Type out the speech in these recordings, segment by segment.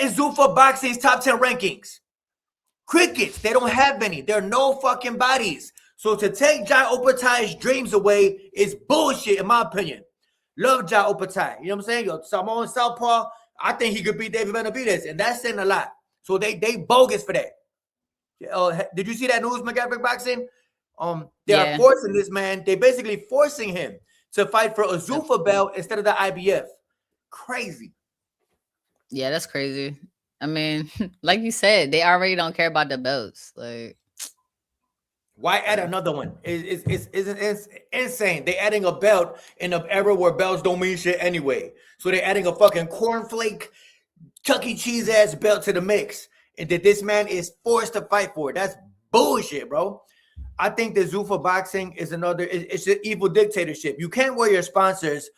is Zuffa Boxing's top 10 rankings? Crickets. They don't have any. There are no fucking bodies. So to take Jai Opatai's dreams away is bullshit, in my opinion. Love Jai Opatai. You know what I'm saying? Yo, Samoan Southpaw, I think he could beat David Benavidez, and that's saying a lot. So they bogus for that. Did you see that news, Macgyverick Boxing? They are forcing this man. They're basically forcing him to fight for a Zuffa belt instead of the IBF. Crazy. Yeah, that's crazy. I mean, like you said, they already don't care about the belts. Like, why add another one? It's insane. They're adding a belt in an era where belts don't mean shit anyway. So they're adding a fucking cornflake, Chuck E. Cheese ass belt to the mix, and that this man is forced to fight for it. That's bullshit, bro. I think the Zuffa Boxing is another. It's an evil dictatorship. You can't wear your sponsors.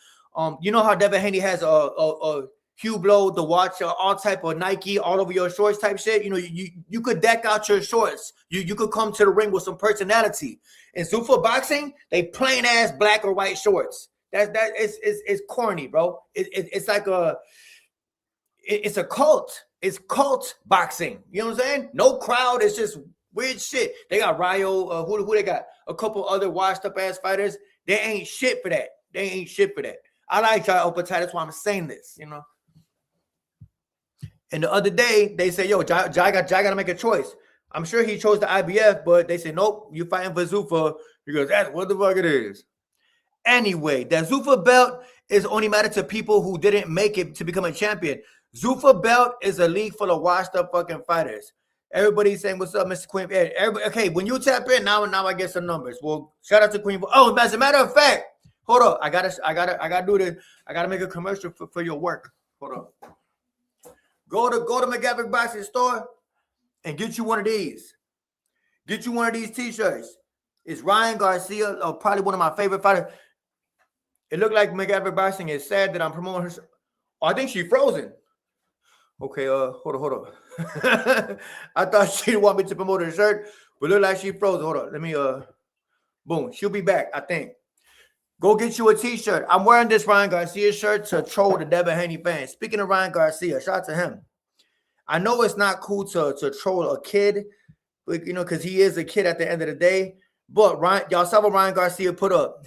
You know how Devin Haney has a Hublot, the watch, all type of Nike all over your shorts type shit. You know, you could deck out your shorts. You could come to the ring with some personality. In Zuffa Boxing, they plain ass black or white shorts. It's corny, bro. It's like it's a cult. It's cult boxing. You know what I'm saying? No crowd. It's just weird shit. They got Ryo. Who they got? A couple other washed up ass fighters. They ain't shit for that. They ain't shit for that. I like Jai Opatai. That's why I'm saying this. You know. And the other day, they say, yo, Jai got to make a choice. I'm sure he chose the IBF, but they say, nope, you fighting for Zuffa. He goes, that's what the fuck it is. Anyway, that Zuffa belt is only matter to people who didn't make it to become a champion. Zuffa belt is a league full of washed up fucking fighters. Everybody's saying, what's up, Mr. Queen? Okay, when you tap in, now I get some numbers. Well, shout out to Queen. Oh, as a matter of fact, hold up. I gotta do this. I gotta make a commercial for your work. Hold up. Go to Macgyverick Boxing store and get you one of these. Get you one of these t-shirts. It's Ryan Garcia, probably one of my favorite fighters. It looked like Macgyverick Boxing is sad that I'm promoting her. Oh, I think she's frozen. Okay, hold on. I thought she didn't want me to promote her shirt, but look like she frozen. Hold on. Let me boom. She'll be back, I think. Go get you a t-shirt. I'm wearing this Ryan Garcia shirt to troll the Devin Haney fans. Speaking of Ryan Garcia, shout out to him. I know it's not cool to troll a kid, but, you know, because he is a kid at the end of the day. But y'all saw what Ryan Garcia put up.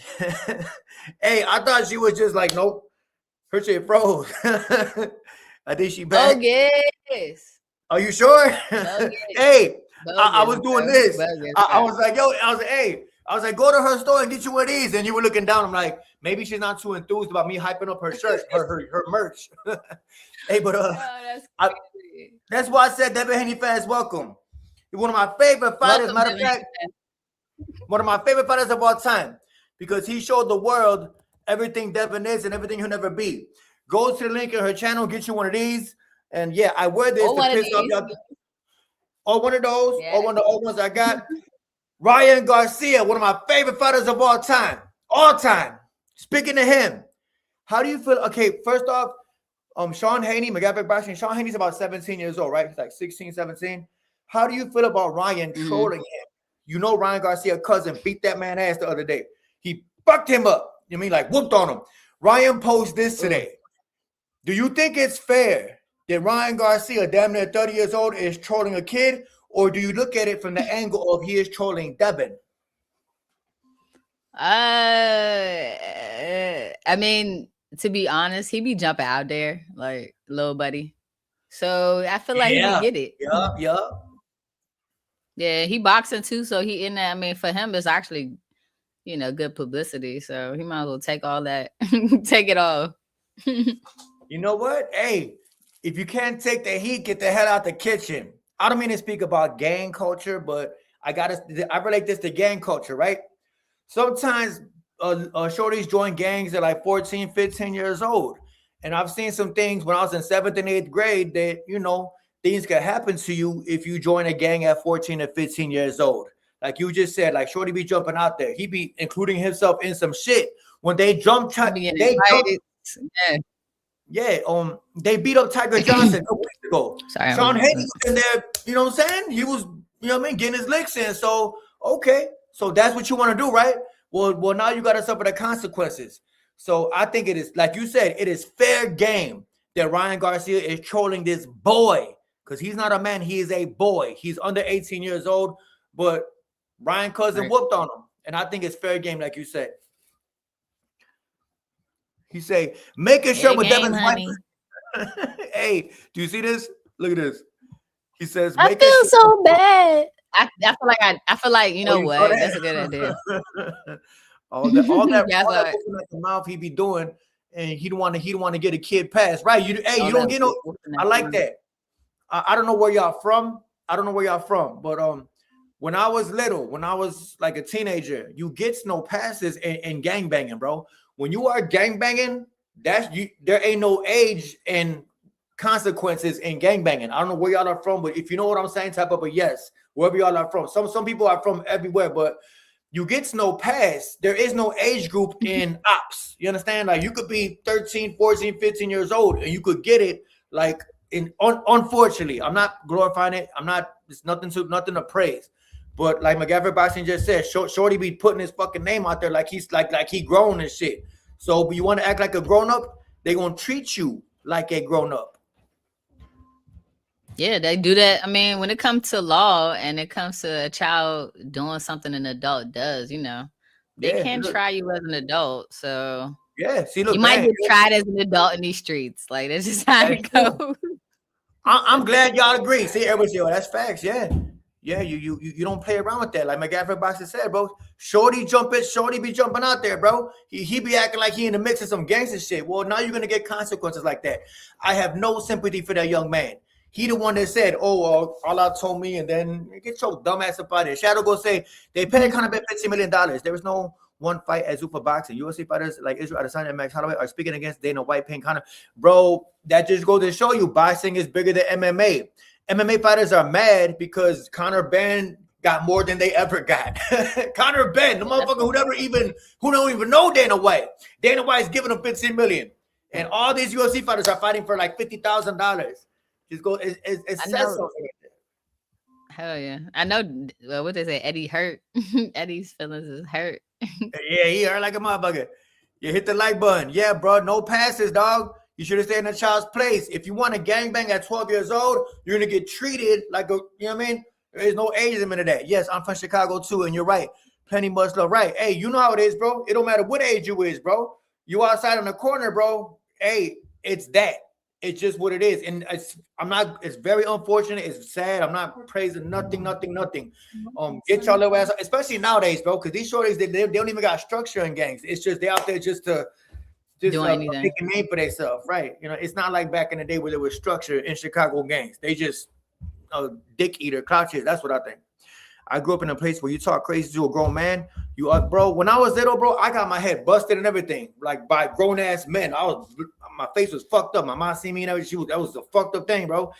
Hey, I thought she was just like, nope. Her shit froze. I think she back. Bogus. Are you sure? Hey, I was doing this. I was like, yo, I was like, go to her store and get you one of these. And you were looking down. I'm like, maybe she's not too enthused about me hyping up her shirt, her merch. Hey, but that's why I said Devin Haney fans welcome. You're one of my favorite fighters. Matter of fact, one of my favorite fighters of all time, because he showed the world everything Devin is and everything he'll never be. Go to the link in her channel, get you one of these. And yeah, I wear this to piss off y'all. Or one of those, or one of the old ones I got. Ryan Garcia, one of my favorite fighters of all time. All time. Speaking of him, how do you feel? Okay, first off, Sean Haney, Macgyverick Boxing. Sean Haney's about 17 years old, right? He's like 16, 17. How do you feel about Ryan trolling him? You know Ryan Garcia's cousin beat that man ass the other day. He fucked him up. You mean like whooped on him. Ryan posted this today. Do you think it's fair that Ryan Garcia, damn near 30 years old, is trolling a kid? Or do you look at it from the angle of he is trolling Devin? I mean, to be honest, he be jumping out there like little buddy. So I feel like he get it. Yeah, he boxing too, so he in there. I mean, for him, it's actually, you know, good publicity. So he might as well take all that, take it all. You know what? Hey, if you can't take the heat, get the hell out the kitchen. I don't mean to speak about gang culture, but I relate this to gang culture, right? Sometimes shorties join gangs at like 14, 15 years old. And I've seen some things when I was in 7th and 8th grade that, you know, things can happen to you if you join a gang at 14 or 15 years old. Like you just said, like shorty be jumping out there. He be including himself in some shit. When they jump, they beat up Tiger Johnson a week ago. Sean Haney was in there, you know what I'm saying? He was, you know what I mean, getting his licks in. So, okay. So that's what you want to do, right? Well, now you got to suffer the consequences. So I think it is, like you said, it is fair game that Ryan Garcia is trolling this boy because he's not a man. He is a boy. He's under 18 years old, but Ryan Cousin whooped on him. And I think it's fair game, like you said. He say, making sure with Devin's wife. Hey, do you see this? Look at this. He says, I feel so bad. I feel like you know what? That's a good idea. all that the mouth he be doing, and he don't want to get a kid passed, right? You don't get no. I like that. I don't know where y'all from. But when I was little, when I was like a teenager, you get no passes in gang banging, bro. When you are gang banging, there ain't no age and consequences in gang banging. I don't know where y'all are from, but if you know what I'm saying, type up a yes. Wherever y'all are from. Some people are from everywhere, but you get no pass. There is no age group in ops. You understand? Like you could be 13, 14, 15 years old and you could get it. Like unfortunately, I'm not glorifying it. It's nothing to praise. But like Macgyverick Boxing just said, Shorty be putting his fucking name out there like he's like he grown and shit. So but you want to act like a grown up, they gonna treat you like a grown up. Yeah, they do that. I mean, when it comes to law and it comes to a child doing something an adult does, they can't try you as an adult. So see, look, you might get tried as an adult in these streets. Like that's just how it goes. I'm glad y'all agree. See, everybody say, that's facts. Yeah, you don't play around with that. Like Macgyverick Boxer said, bro. Shorty be jumping out there, bro. He be acting like he in the mix of some gangster shit. Well, now you're gonna get consequences like that. I have no sympathy for that young man. He the one that said, Allah told me, and then get your dumb ass up out of there. Shadow go say, they paid Conor Bet $15 million. There was no one fight at Zupa Boxing. UFC fighters like Israel Adesanya and Max Holloway are speaking against Dana White paying Conor. Bro, that just goes to show you boxing is bigger than MMA. MMA fighters are mad because Conor Ben got more than they ever got. Conor Ben, the motherfucker who don't even know Dana White. Dana White's giving him $15 million. And all these UFC fighters are fighting for like $50,000. Just go. It says something. Hell yeah! I know. What they say, Eddie hurt. Eddie's feelings is hurt. Yeah, he hurt like a motherfucker. You hit the like button. Yeah, bro. No passes, dog. You should have stayed in a child's place. If you want to gangbang at 12 years old, you're gonna get treated like a. You know what I mean? There is no ageism in that. Yes, I'm from Chicago too, and you're right. Plenty much love. Right? Hey, you know how it is, bro. It don't matter what age you is, bro. You outside on the corner, bro. Hey, it's that. It's just what it is, and it's very unfortunate. It's sad. I'm not praising nothing. Get y'all little ass, especially nowadays, bro. Because these shorties, they don't even got structure in gangs. It's just they out there just to make a name for themselves, right? It's not like back in the day where there was structure in Chicago gangs. They just dick eater, crouches. That's what I think. I grew up in a place where you talk crazy to a grown man. Bro, when I was little, bro, I got my head busted and everything, like by grown ass men. My face was fucked up. My mom seen me and everything. That was a fucked up thing, bro.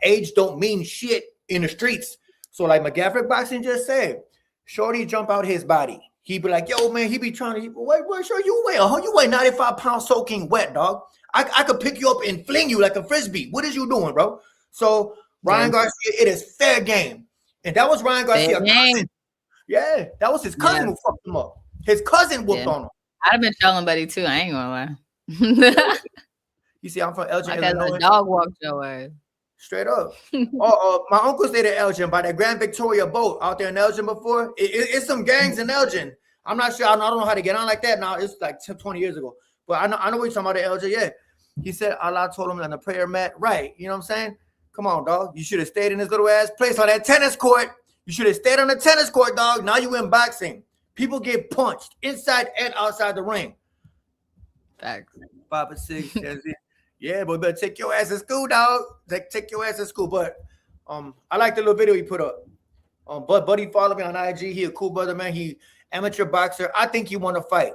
Age don't mean shit in the streets. So like Macgyverick Boxing just said, Shorty jump out his body. He be like, yo, man, he be trying to wait, sure you weigh? You weigh 95 pounds soaking wet, dog. I could pick you up and fling you like a frisbee. What is you doing, bro? So Ryan Garcia, it is fair game. And that was Ryan Garcia. Yeah, that was his cousin who fucked him up. His cousin whooped on him. I'd have been trolling buddy too. I ain't gonna lie. You see, I'm from Elgin, Illinois. Dog walked your ass. Straight up. My uncle stayed at Elgin by that Grand Victoria boat out there in Elgin before. It's some gangs in Elgin. I'm not sure. I don't know how to get on like that now. It's like 20 years ago. But I know what you're talking about at Elgin. Yeah. He said Allah told him on the prayer mat. Right. You know what I'm saying? Come on, dog. You should have stayed in this little ass place on that tennis court. You should have stayed on the tennis court, dog. Now you in boxing. People get punched inside and outside the ring. Facts. 5 or 6. Yeah, but better take your ass to school, dog. Take your ass to school. But I like the little video he put up. But Buddy followed me on IG. He a cool brother, man. He amateur boxer. I think he want to fight.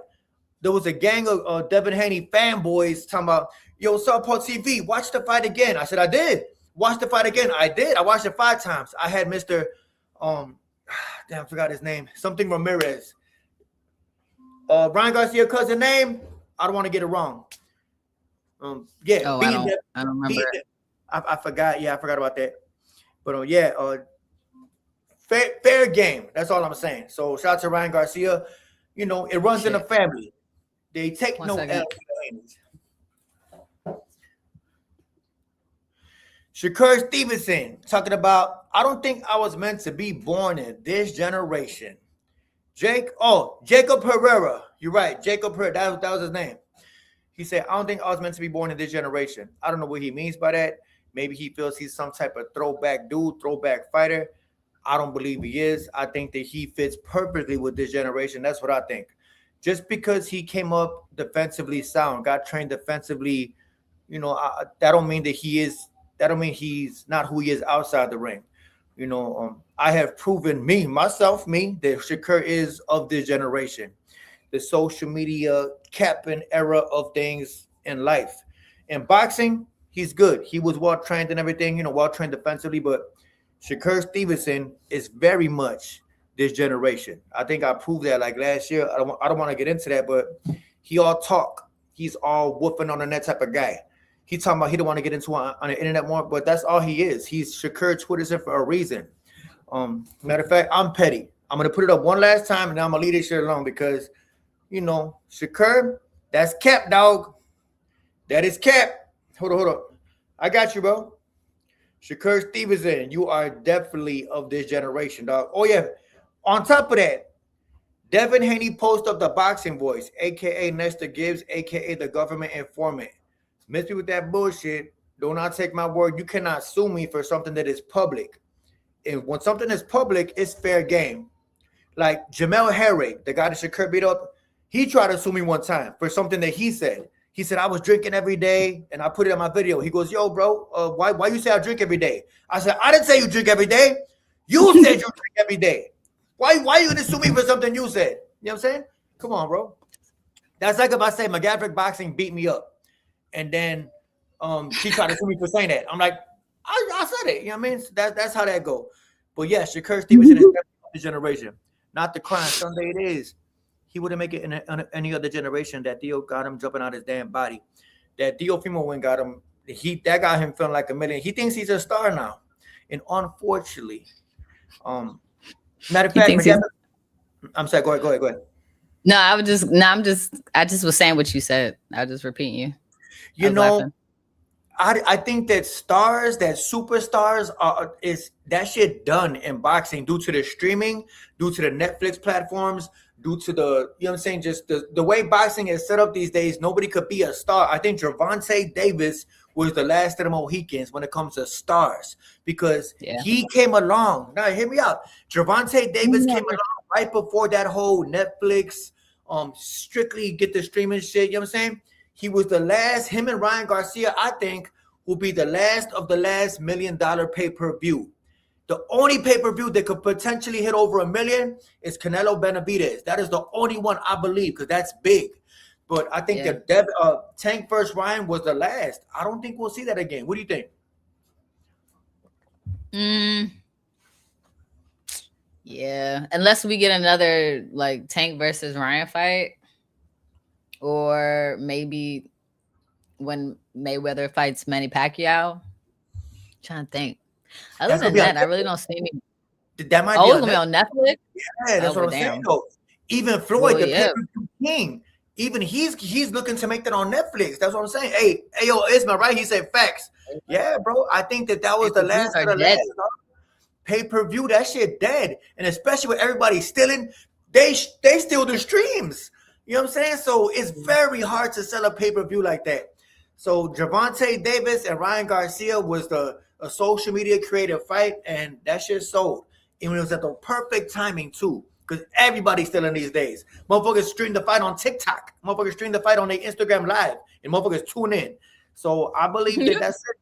There was a gang of Devin Haney fanboys talking about, yo, Southpaw TV, watch the fight again. I said, I did. Watch the fight again. I did. I watched it 5 times. I had Mr. I forgot his name. Something Ramirez. Ryan Garcia cousin name. I don't want to get it wrong. I don't remember. I forgot. Yeah, I forgot about that. But fair game. That's all I'm saying. So shout out to Ryan Garcia. It runs in the family. They take no L. Shakur Stevenson talking about, I don't think I was meant to be born in this generation. Jacob Herrera. You're right. Jacob Herrera. That was his name. He said, I don't think I was meant to be born in this generation. I don't know what he means by that. Maybe he feels he's some type of throwback dude, throwback fighter. I don't believe he is. I think that he fits perfectly with this generation. That's what I think. Just because he came up defensively sound, got trained defensively, that don't mean that he is. That don't mean he's not who he is outside the ring. I have proven myself, that Shakur is of this generation. The social media capping era of things in life. In boxing, he's good. He was well trained and everything, well trained defensively. But Shakur Stevenson is very much this generation. I think I proved that like last year. I don't want to get into that, but he all talk. He's all whooping on the net type of guy. He talking about he don't want to get into on the internet more, but that's all he is. He's Shakur Twitterson for a reason. Matter of fact, I'm petty. I'm gonna put it up one last time, and then I'm gonna leave this shit alone because, Shakur, that's cap, dog. That is cap. Hold on. I got you, bro. Shakur Stevenson, you are definitely of this generation, dog. Oh yeah. On top of that, Devin Haney posted up the boxing voice, aka Nestor Gibbs, aka the government informant. Miss me with that bullshit. Do not take my word. You cannot sue me for something that is public. And when something is public, it's fair game. Like Jamel Herrick, the guy that Shakur beat up, he tried to sue me one time for something that he said. He said, I was drinking every day, and I put it on my video. He goes, yo, bro, why you say I drink every day? I said, I didn't say you drink every day. You said you drink every day. Why you gonna sue me for something you said? You know what I'm saying? Come on, bro. That's like if I say Macgyverick boxing beat me up, and then she tried to sue me for saying that. I'm like, I said it. You know what I mean? That's how that go. But yeah, Shakur Stevenson is definitely the generation. Not the crime. Sunday it is. He wouldn't make it in any other generation. That deal got him jumping out his damn body. That deal female win got him. That got him feeling like a million. He thinks he's a star now, and unfortunately, matter of fact, I'm sorry. Go ahead. No, I just was saying what you said. I was just repeating you. I think that superstars is that shit done in boxing due to the streaming, due to the Netflix platforms, due to the, you know what I'm saying, just the way boxing is set up these days. Nobody could be a star. I think Gervonta Davis was the last of the Mohicans when it comes to stars because he came along. Now, hear me out. Gervonta Davis came along right before that whole Netflix, strictly get the streaming shit. You know what I'm saying? He was the last. Him and Ryan Garcia, I think, will be the last of the last $1 million pay-per-view. The only pay-per-view that could potentially hit over $1 million is Canelo Benavidez. That is the only one I believe because that's big. But I think that Tank vs. Ryan was the last. I don't think we'll see that again. What do you think? Yeah, unless we get another like Tank versus Ryan fight. Or maybe when Mayweather fights Manny Pacquiao. I'm trying to think. Other than that, I really don't see me. That might be gonna be on Netflix. Yeah, that's what I'm saying. Though. Even Floyd, the pay-per-view king, even he's looking to make that on Netflix. That's what I'm saying. Hey, yo, Isma, right? He said facts. Yeah, bro. I think that was the last of the last pay-per-view. That shit dead, and especially with everybody stealing, they steal the streams. You know what I'm saying? So it's very hard to sell a pay-per-view like that. So Gervonta Davis and Ryan Garcia was a social media creative fight, and that shit sold. And it was at the perfect timing too, because everybody's stealing these days. Motherfuckers stream the fight on TikTok. Motherfuckers stream the fight on their Instagram Live, and motherfuckers tune in. So I believe that's it.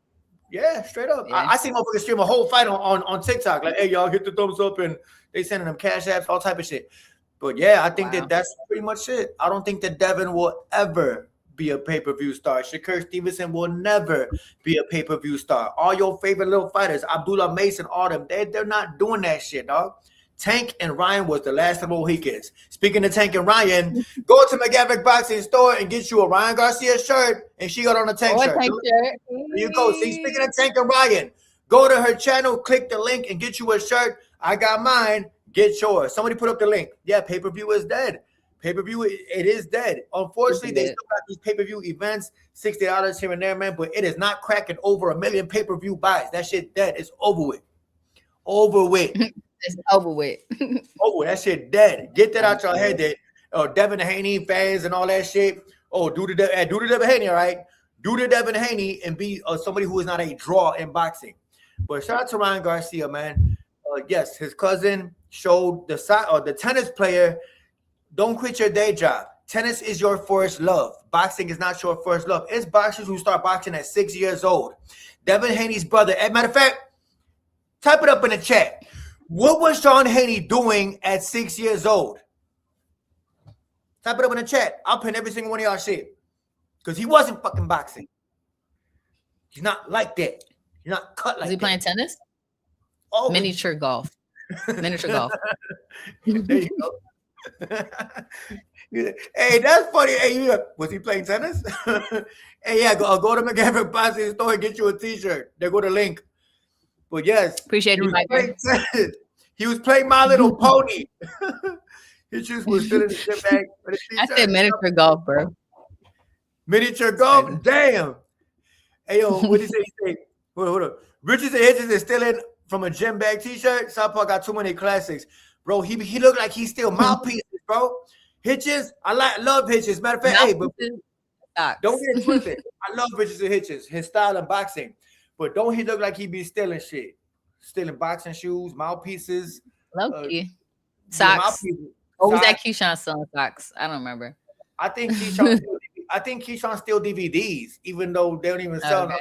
Yeah, straight up. Yeah. I see motherfuckers stream a whole fight on TikTok. Like, hey, y'all, hit the thumbs up, and they sending them cash apps, all type of shit. But yeah, I think that's pretty much it. I don't think that Devin will ever be a pay-per-view star. Shakur Stevenson will never be a pay-per-view star. All your favorite little fighters, Abdullah Mason, all them, they're not doing that shit, dog. Tank and Ryan was the last of the Mohicans. Speaking of Tank and Ryan, go to Macgyverick Boxing Store and get you a Ryan Garcia shirt, and she got on a Tank shirt. There you go. See, speaking of Tank and Ryan, go to her channel, click the link, and get you a shirt. I got mine. Get yours. Somebody put up the link. Yeah, pay-per-view is dead. Pay-per-view, it is dead. Unfortunately, they Dead. still got these pay-per-view events, $60 here and there, man. But it is not cracking over 1 million pay-per-view buys. That shit dead. It's over with. Over with. It's over with. Oh, that shit dead. Get that out your head. That Devin Haney fans and all that shit. Oh, do the Devin Haney, all right? Do the Devin Haney and be somebody who is not a draw in boxing. But shout out to Ryan Garcia, man. Yes, his cousin showed the tennis player. Don't quit your day job. Tennis is your first love. Boxing is not your first love. It's boxers who start boxing at 6 years old. Devin Haney's brother. As a matter of fact, type it up in the chat. What was Sean Haney doing at 6 years old? Type it up in the chat. I'll pin every single one of y'all shit. Because he wasn't fucking boxing. He's not like that. He's not cut like that. Is he playing tennis? Oh, Miniature golf. Miniature golf. There you go. Hey, that's funny. Hey, was he playing tennis? Hey, yeah, go to Macgyverick boxing store and get you a t-shirt. There go the link. But yes, Appreciate you, Mike. He was playing My Little Pony. His shoes was still in the shit bag. I said miniature golf, bro. Miniature golf? Damn. Hey, yo, what did he say? Hold up. Richards and Hitchens is still in from a gym bag t-shirt. Southpaw got too many classics. Bro, he looked like he's still mouthpieces, bro. Hitchens, love Hitchens. Matter of fact, hey, but don't get it twisted. I love Richards and Hitchens, his style of boxing. But don't he look like he be stealing shit? Stealing boxing shoes, mouthpieces. Low-key. Socks. What was that Keyshawn selling socks? I don't remember. I think Keyshawn steal DVDs, even though they don't even sell them.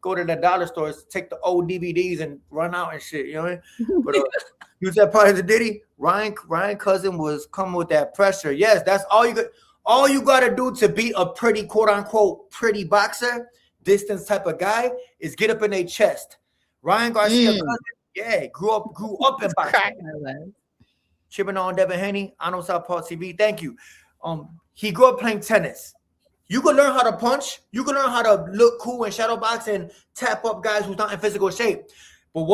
Go to the dollar stores, take the old DVDs and run out and shit. You know what I mean? But use that part of the Diddy. Ryan Cousin was coming with that pressure. Yes, that's all you got. All you got to do to beat a pretty, quote unquote, pretty boxer, distance type of guy, is get up in their chest. Ryan Garcia, cousin, grew up in boxing. Chipping on Devin Haney. I know Southpaw TV. Thank you. He grew up playing tennis. You can learn how to punch. You can learn how to look cool and shadow box and tap up guys who's not in physical shape. But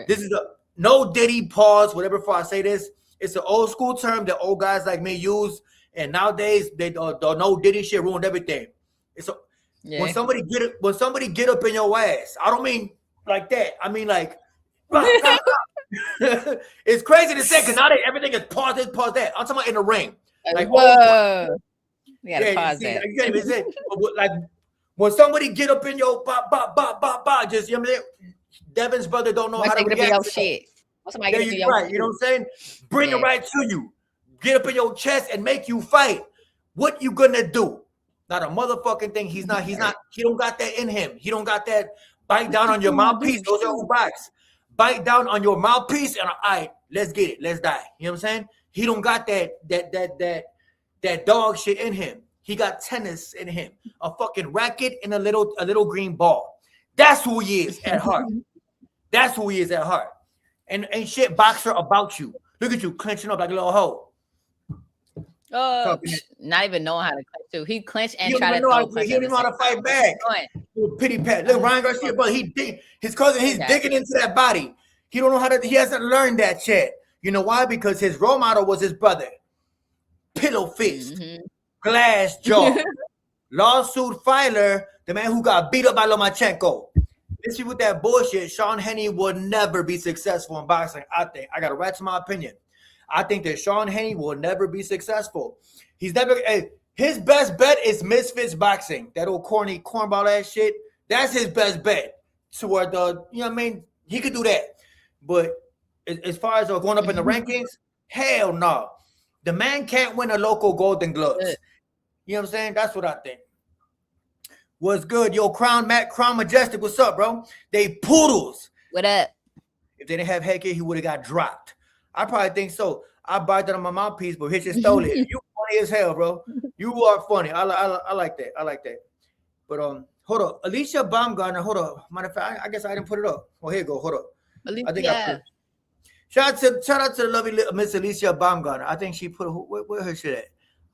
this is no Diddy pause, whatever before I say this. It's an old school term that old guys like me use. And nowadays, they don't know Diddy shit ruined everything. When somebody get up in your ass, I don't mean like that. I mean like, it's crazy to say because now everything is pause this, pause that. I'm talking about in the ring. Like, whoa. We gotta pause that. You can't even say, like, when somebody get up in your just, you know what I'm saying? Devin's brother don't know how to react. Shit. There you right. You know what I'm saying? Bring it right to you. Get up in your chest and make you fight. What you gonna do? Not a motherfucking thing. He don't got that in him. He don't got that bite down on your mouthpiece. Those are who box. Bite down on your mouthpiece and all right, let's get it. Let's die. You know what I'm saying? He don't got that dog shit in him. He got tennis in him. A fucking racket and a little green ball. That's who he is at heart. That's who he is at heart. And ain't shit boxer about you. Look at you clenching up like a little hoe. Oh, not even knowing how to clench too. He clenched and tried to throw. He didn't know how to fight back. Pity pat. Look, Ryan Garcia, but his cousin, he's digging into that body. He don't know how to. He hasn't learned that shit. You know why? Because his role model was his brother. Pillow fist, glass jaw, lawsuit filer, the man who got beat up by Lomachenko. This is with that bullshit. Sean Haney will never be successful in boxing. I think I got to write to my opinion. I think that Sean Haney will never be successful. He's never. His best bet is Misfits boxing. That old corny cornball ass shit. That's his best bet. Toward the, you know what I mean? He could do that. But as far as going up in the rankings, hell no. The man can't win a local Golden Gloves. You know what I'm saying? That's what I think. What's good? Yo, Crown Majestic, what's up, bro? They poodles. What up? If they didn't have headgear, he would have got dropped. I probably think so. I bought that on my mouthpiece, but Hitch just stole it. You funny as hell, bro. You are funny. I like that. I like that. But hold up. Alicia Baumgartner, hold up. Matter of fact, I guess I didn't put it up. Oh, here you go. Hold up. I think I put it. Shout out to the lovely Miss Alicia Baumgartner. I think she put where her shit at.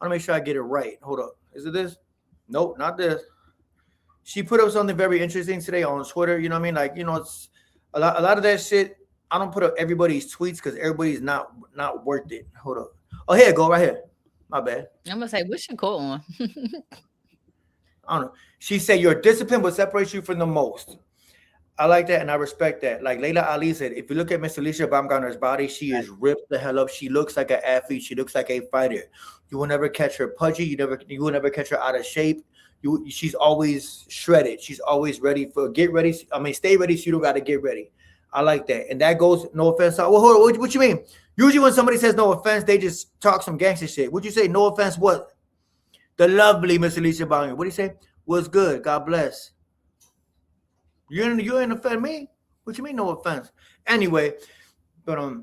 I want to make sure I get it right. Hold up. Is it this? Nope, not this. She put up something very interesting today on Twitter. You know what I mean? Like, you know, it's a lot of that shit. I don't put up everybody's tweets because everybody's not worth it. Hold up. Oh, here you go, right here. My bad. I'm gonna say, what's your coat on? I don't know. She said your discipline will separate you from the most. I like that and I respect that. Like Layla Ali said, if you look at Miss Alicia Baumgartner's body, she is ripped the hell up. She looks like an athlete. She looks like a fighter. You will never catch her pudgy. You will never catch her out of shape. She's always shredded. She's always ready for get ready. I mean, stay ready. So you don't got to get ready. I like that, and that goes. No offense. Well, hold on. What you mean? Usually when somebody says no offense, they just talk some gangster shit. Would you say no offense? What? The lovely Miss Alicia Baumgartner. What do you say? What's good? God bless. You ain't offend me. What you mean no offense? Anyway, but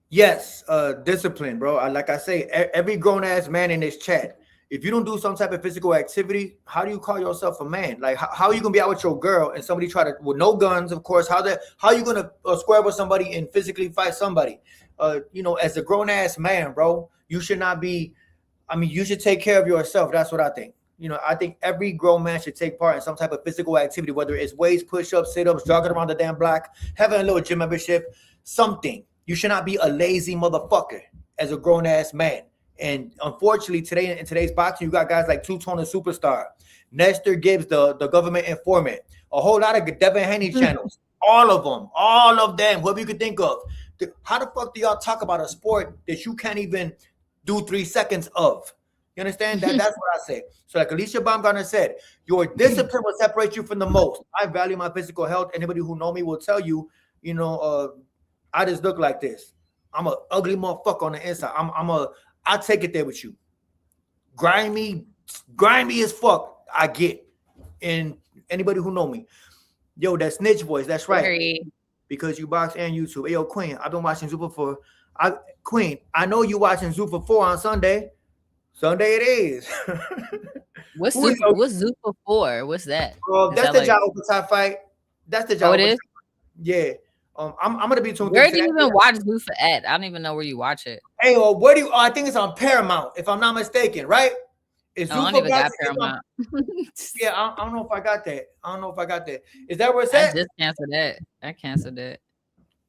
yes, discipline, bro. Like I say, every grown ass man in this chat, if you don't do some type of physical activity, how do you call yourself a man? Like how are you gonna be out with your girl and somebody try to with no guns, of course? How are you gonna square with somebody and physically fight somebody? As a grown ass man, bro, you should not be. I mean, you should take care of yourself. That's what I think. I think every grown man should take part in some type of physical activity, whether it's weights, push-ups, sit-ups, jogging around the damn block, having a little gym membership, something. You should not be a lazy motherfucker as a grown-ass man. And unfortunately, today in today's boxing, you got guys like Two-Tone and Superstar, Nestor Gibbs, the government informant, a whole lot of Devin Haney channels, all of them, whoever you could think of. How the fuck do y'all talk about a sport that you can't even do 3 seconds of? You understand? That's what I say. So like Alicia Baumgartner said, your discipline will separate you from the most. I value my physical health. Anybody who know me will tell you, I just look like this. I'm an ugly motherfucker on the inside. I'll take it there with you. Grimy as fuck, I get. And anybody who know me. Yo, that snitch voice, that's right. Sorry. Because you box and YouTube. Hey, yo, Queen, I've been watching Zuffa for... Queen, I know you watching Zuffa 4 on Sunday. Sunday it is. What's Zuffa 4? What's that? That's the Ja Okotai fight. That's the Ja. Oh, it is? Yeah. I'm gonna be tuned. Where do you even watch Zuffa at? I don't even know where you watch it. Hey, where do you? I think it's on Paramount, if I'm not mistaken, right? I don't even got Paramount. Yeah, I don't know if I got that. Is that where it's at? I just canceled that. I canceled it.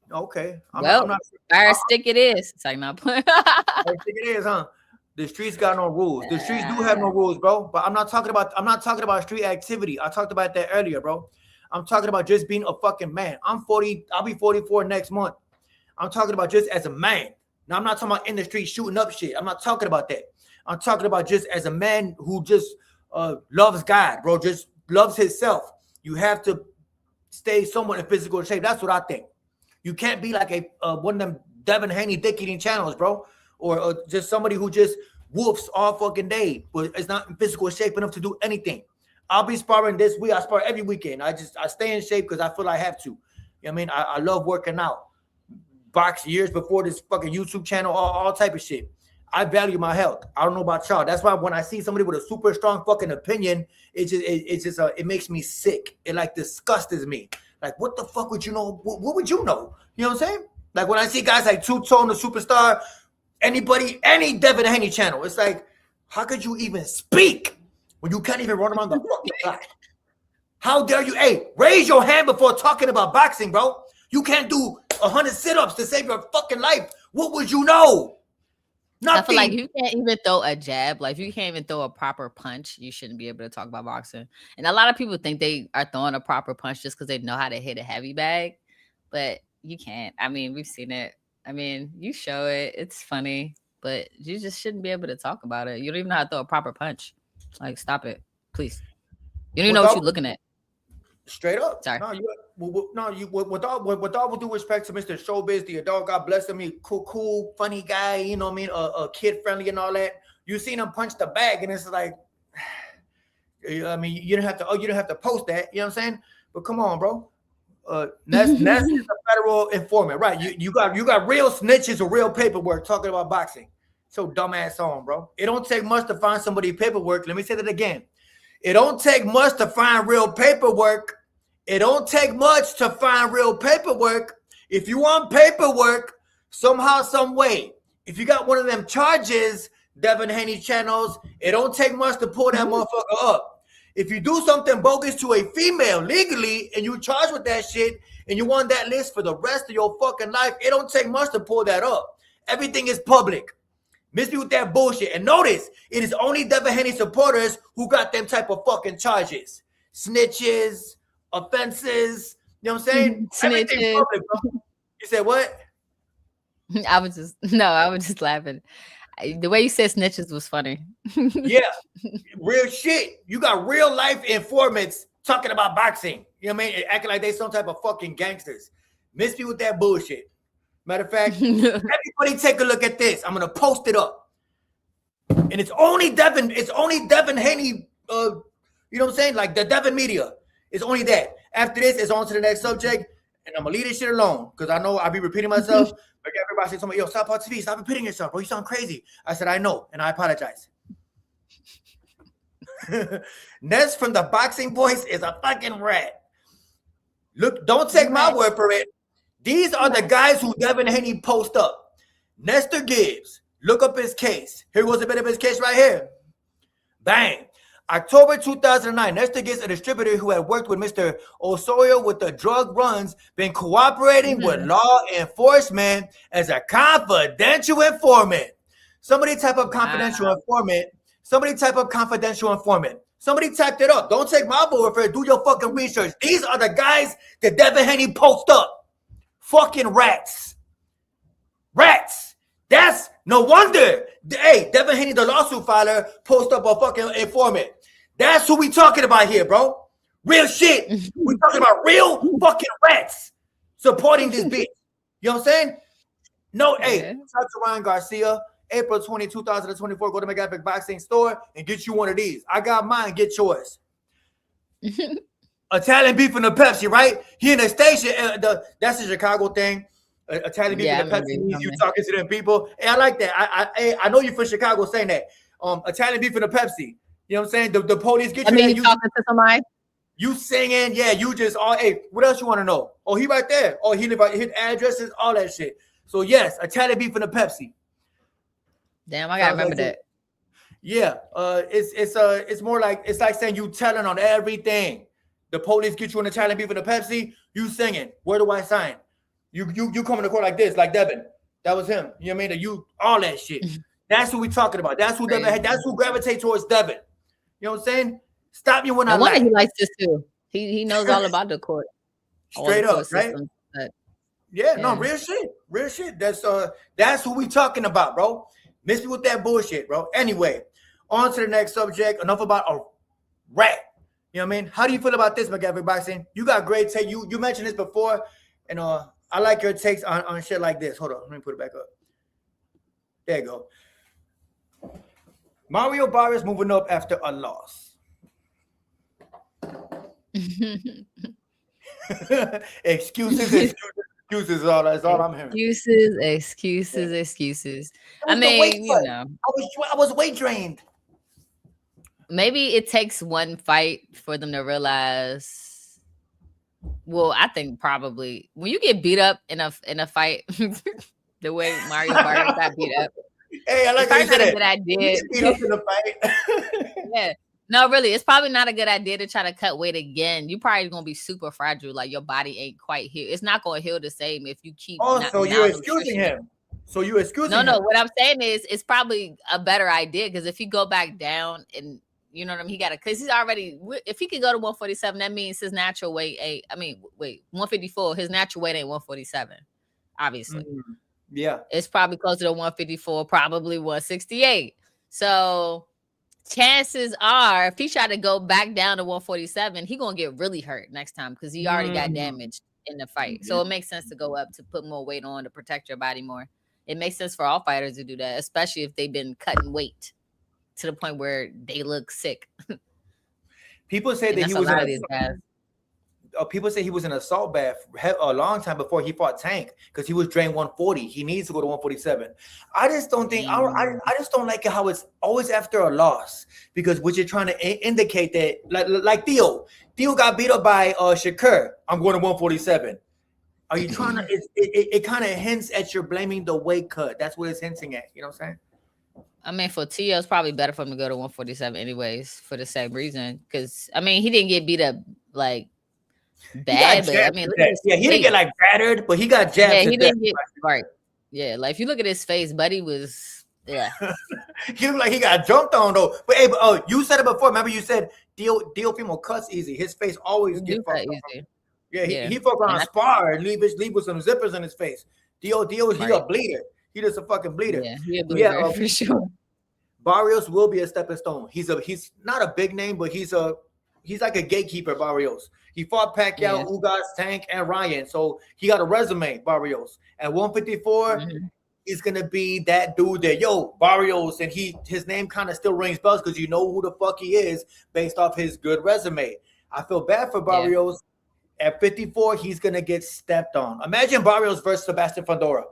Okay. Fire stick it is. It's like not playing. Fire stick it is, huh? The streets got no rules. The streets do have no rules, bro. But I'm not talking about street activity. I talked about that earlier, bro. I'm talking about just being a fucking man. I'm 40. I'll be 44 next month. I'm talking about just as a man. Now, I'm not talking about in the street shooting up shit. I'm not talking about that. I'm talking about just as a man who just loves God, bro. Just loves himself. You have to stay somewhat in physical shape. That's what I think. You can't be like one of them Devin Haney dick eating channels, bro. Or just somebody who just whoops all fucking day, but it's not in physical shape enough to do anything. I'll be sparring this week. I spar every weekend. I stay in shape because I feel I have to. You know what I mean? I love working out. Box years before this fucking YouTube channel, all type of shit. I value my health. I don't know about y'all. That's why when I see somebody with a super strong fucking opinion, it makes me sick. It like disgusts me. Like, what the fuck would you know? What would you know? You know what I'm saying? Like when I see guys like Two-Tone, the Superstar, any Devin Haney channel, it's like, how could you even speak when you can't even run around the fucking block? How dare you? Hey, raise your hand before talking about boxing, bro. You can't do 100 sit-ups to save your fucking life. What would you know? Nothing. I feel like you can't even throw a jab. Like if you can't even throw a proper punch, you shouldn't be able to talk about boxing. And a lot of people think they are throwing a proper punch just because they know how to hit a heavy bag, but you can't. I mean, we've seen it. I mean, you show it. It's funny, but you just shouldn't be able to talk about it. You don't even know how to throw a proper punch. Like, stop it, please. You don't even know what you're looking at. Straight up. Sorry. With all due respect to Mr. Showbiz, the adult, God bless him, he cool, funny guy, you know what I mean, kid friendly and all that. You seen him punch the bag, and it's like, I mean, you don't have to post that, you know what I'm saying? But come on, bro. Ness is a federal informant, right? You got real snitches or real paperwork talking about boxing. So dumbass on, bro. It don't take much to find somebody paperwork. Let me say that again. It don't take much to find real paperwork. It don't take much to find real paperwork. If you want paperwork, somehow, some way, if you got one of them charges, Devin Haney channels, it don't take much to pull that motherfucker up. If you do something bogus to a female legally and you charge with that shit and you want that list for the rest of your fucking life, it don't take much to pull that up. Everything is public. Miss me with that bullshit. And notice, it is only Devin Haney supporters who got them type of fucking charges. Snitches, offenses, you know what I'm saying? Everything Snitches. public, bro. You said what? I was just laughing. The way you said snitches was funny. Yeah, real shit. You got real life informants talking about boxing. You know what I mean? Acting like they some type of fucking gangsters. Miss me with that bullshit. Matter of fact, everybody take a look at this. I'm gonna post it up. And it's only Devin Haney, you know what I'm saying? Like the Devin media. It's only that. After this, it's on to the next subject. And I'm gonna leave this shit alone. Because I know I'll be repeating myself. Like everybody says something, yo, stop on TV, stop repeating yourself, bro. You sound crazy. I said, I know, and I apologize. Ness from the Boxing Voice is a fucking rat. Look, don't take my word for it. These are the guys who Devin Haney post up. Nestor Gibbs, look up his case. Here goes a bit of his case right here. Bang. October 2009, Nestor Gibbs, a distributor who had worked with Mr. Osorio with the drug runs, been cooperating with law enforcement as a confidential informant. Somebody type of confidential informant. Somebody type up confidential informant. Somebody typed it up. Don't take my word for it. Do your fucking research. These are the guys that Devin Haney post up. Fucking rats. Rats. That's no wonder. Hey, Devin Haney, the lawsuit filer, post up a fucking informant. That's who we talking about here, bro. Real shit. We talking about real fucking rats supporting this bitch. You know what I'm saying? No, hey, talk to Ryan Garcia. April 20, 2024, go to Macgyverick Boxing Store and get you one of these. I got mine, get yours. Italian beef and the Pepsi, right? Here in the station, that's a Chicago thing. Italian beef and the Pepsi means you talking to them people. Hey, I like that. I know you from Chicago saying that. Italian beef and the Pepsi. You know what I'm saying? The police get you. I mean, you talking to somebody? You singing, yeah, you just, hey, what else you want to know? Oh, he right there. Oh, he live right, his addresses, all that shit. So yes, Italian beef and the Pepsi. Damn, I gotta remember that. Yeah, it's more like, it's like saying you telling on everything. The police get you an Italian beef and a Pepsi, you singing. Where do I sign? You coming to court like this, like Devin. That was him. You know what I mean? You all that shit. That's who we talking about. That's who Devin. That's who gravitate towards Devin. You know what I'm saying? Stop me when I wonder he likes this too. He knows all about the court. Straight up, right? Yeah, no, real shit. Real shit. That's who we talking about, bro. Miss me with that bullshit, bro. Anyway, on to the next subject. Enough about a rat. You know what I mean? How do you feel about this, Macgyverick Boxing? You got great take. You mentioned this before, and I like your takes on shit like this. Hold on, let me put it back up. There you go. Mario Barrios moving up after a loss. Excuses. Excuses, that's all I'm hearing. Excuses. I mean, you know, I was weight drained. Maybe it takes one fight for them to realize. Well, I think probably when you get beat up in a fight, the way Mario Barrios got beat up. Hey, I like how you said that. Good idea. Beat up in the fight. Yeah. No, really, it's probably not a good idea to try to cut weight again. You're probably gonna be super fragile, like your body ain't quite healed. It's not gonna heal the same if you keep. Oh, so you're excusing him. So you excusing him. No. What I'm saying is, it's probably a better idea because if you go back down and you know what I mean, because he's already. If he could go to 147, that means his natural weight 154. His natural weight ain't 147. Obviously, yeah, it's probably closer to 154, probably 168. So. Chances are, if he try to go back down to 147, he gonna get really hurt next time because he already got damaged in the fight. So it makes sense to go up to put more weight on to protect your body more. It makes sense for all fighters to do that, especially if they've been cutting weight to the point where they look sick. People say that he was people say he was in assault bath a long time before he fought Tank because he was drained 140. He needs to go to 147. I just don't think I just don't like it how it's always after a loss because what you're trying to indicate that like Theo got beat up by Shakur. I'm going to 147. Are you trying to? It kind of hints at you're blaming the weight cut. That's what it's hinting at. You know what I'm saying? I mean, for Theo, it's probably better for him to go to 147 anyways for the same reason because I mean he didn't get beat up like. Bad, but I mean, he didn't get battered, but he got jabbed. Yeah, he didn't get right. Yeah, like if you look at his face, Buddy was Yeah. He looked like he got jumped on though. But hey, you said it before. Remember you said Teofimo cuts easy. His face always You get do fucked that up. easy. Yeah, Yeah. he fuck around And spar and leave with some zippers in his face. Dio, he Right. a bleeder. He just a fucking bleeder. Yeah, he a But yeah, bleeder for sure. Barrios will be a stepping stone. He's not a big name, but he's like a gatekeeper. Barrios. He fought Pacquiao, Yeah. Ugas, Tank, and Ryan, so he got a resume. Barrios at 154. Mhm. He's gonna be that dude that Barrios, and his name kind of still rings bells because you know who the fuck he is based off his good resume. I feel bad for Barrios. At 54, he's gonna get stepped on. Imagine Barrios versus Sebastian Fundora.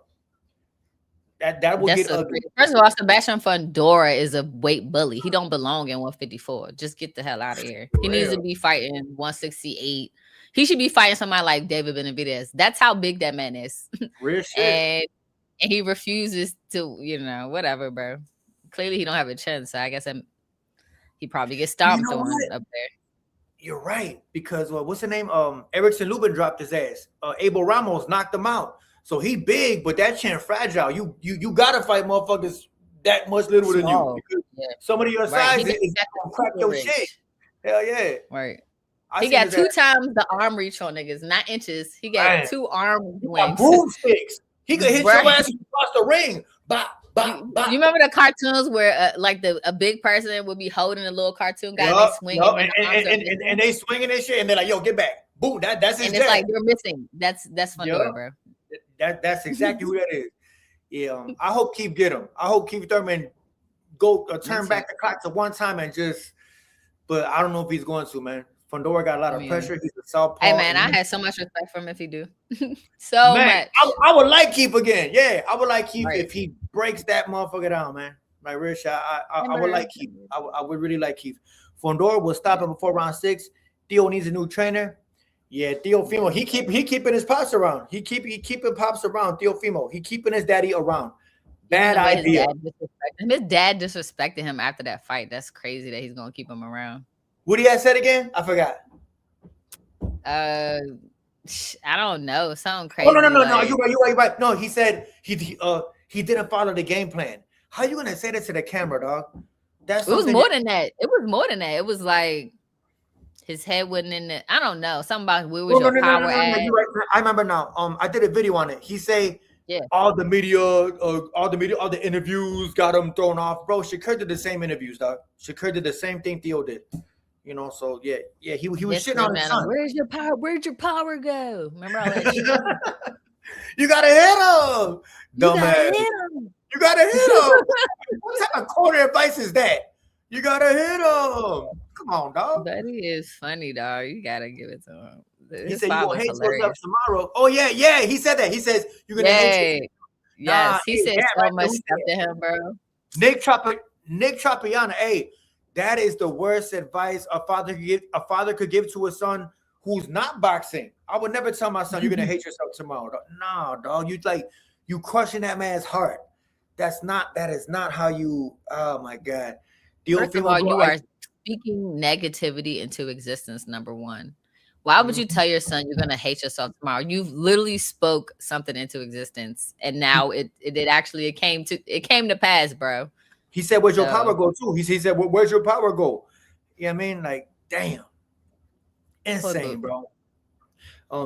That will get ugly. First of all, Sebastian Fundora is a weight bully. He don't belong in 154. Just get the hell out of here. He needs to be fighting 168. He should be fighting somebody like David Benavidez. That's how big that man is. Real shit. And he refuses to, whatever, bro. Clearly, he don't have a chance. So I guess he probably gets stomped on up there. You're right, because what's the name? Erickson Lubin dropped his ass. Abel Ramos knocked him out. So he big, but that chin fragile. You gotta fight motherfuckers that much littler than you. Somebody your size is gonna crack your shit. Hell yeah. Right. He got 2 times the arm reach on niggas, not inches. He got 2 arm lengths. Broomsticks. He could hit your ass across the ring. Bop. You remember the cartoons where like a big person would be holding a little cartoon guy and they swing and they swinging and shit and they're like, yo, get back. Boom. That's his. And it's like you're missing. That's Fundora, bro. That's exactly who that is. Yeah. I hope Keith get him. I hope Keith Thurman go turn back the clock to one time and but I don't know if he's going to, man. Fundora got a lot of pressure. He's a southpaw. Hey man, I had so much respect for him if he do. Much. I would like Keith again. Yeah, I would like Keith if he breaks that motherfucker down, man. Like real shit. I would like Keith. I would really like Keith. Fundora will stop him before round 6. Theo needs a new trainer. Yeah, Teofimo. He keeping his pops around. He keeping pops around. Teofimo. He keeping his daddy around. Bad idea. His dad disrespected him after that fight. That's crazy that he's gonna keep him around. What he had said again? I forgot. I don't know. Something crazy. Oh, no. You're right. No, he said he didn't follow the game plan. How you gonna say that to the camera, dog? It was more than that. It was like his head wasn't in it. I don't know. Something about where was your power at? Right. I remember now. I did a video on it. He say all the media, all the interviews got him thrown off. Bro, Shakur did the same interviews, dog. Shakur did the same thing Theo did. So he was shitting on his son. Where's your power? Where'd your power go? Remember all that shit? You gotta hit him, dumbass. You gotta hit him. What type of corner advice is that? You gotta hit him. Come on, dog. That is funny, dog. You gotta give it to him. He said you gonna hate yourself tomorrow. Oh yeah. He said that. He says you're gonna hate yourself. Yes, he said so much stuff to him, bro. Nick Trapiana, hey. That is the worst advice a father could give to a son who's not boxing. I would never tell my son you're gonna hate yourself tomorrow. No, dog. You crushing that man's heart. That is not how you. Oh my God. First of all, you are speaking negativity into existence. Number one. Why would you tell your son you're gonna hate yourself tomorrow? You've literally spoke something into existence, and now it came to pass, bro. He said, "Where's your power go too?" He said, "Where's your power go?" You know what I mean? Like, damn, insane, bro.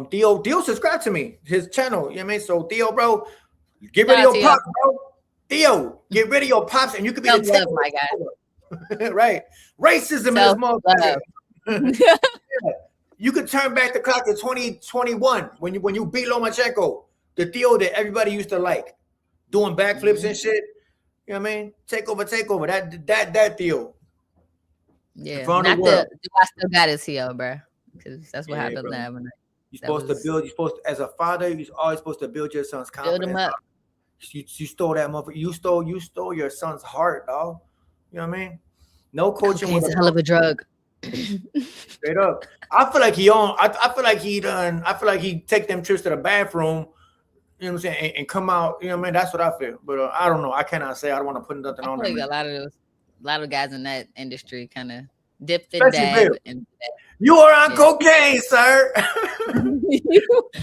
Theo subscribe to me, his channel. You know what I mean? So Theo, bro, get rid of your pops, bro. Theo, get rid of your pops, and you could be the my guy. Right? Racism in this motherfucker. You could turn back the clock to 2021 when you beat Lomachenko, the Theo that everybody used to like, doing backflips and shit. You know what I mean? Take over. That Theo. Yeah. Do I still got his Theo, bro? Because that's what happens now. You're supposed to as a father, you're always supposed to build your son's confidence. Build him up. You stole that motherfucker. You stole your son's heart, dog. You know what I mean? No coaching. It's a hell of a drug. Straight up. I feel like he take them trips to the bathroom. You know what I'm saying? And come out, you know what I mean? That's what I feel. But I don't know. I cannot say. I don't want to put nothing on them. A lot of guys in that industry kind of dipped and dabbed. You are on cocaine, sir.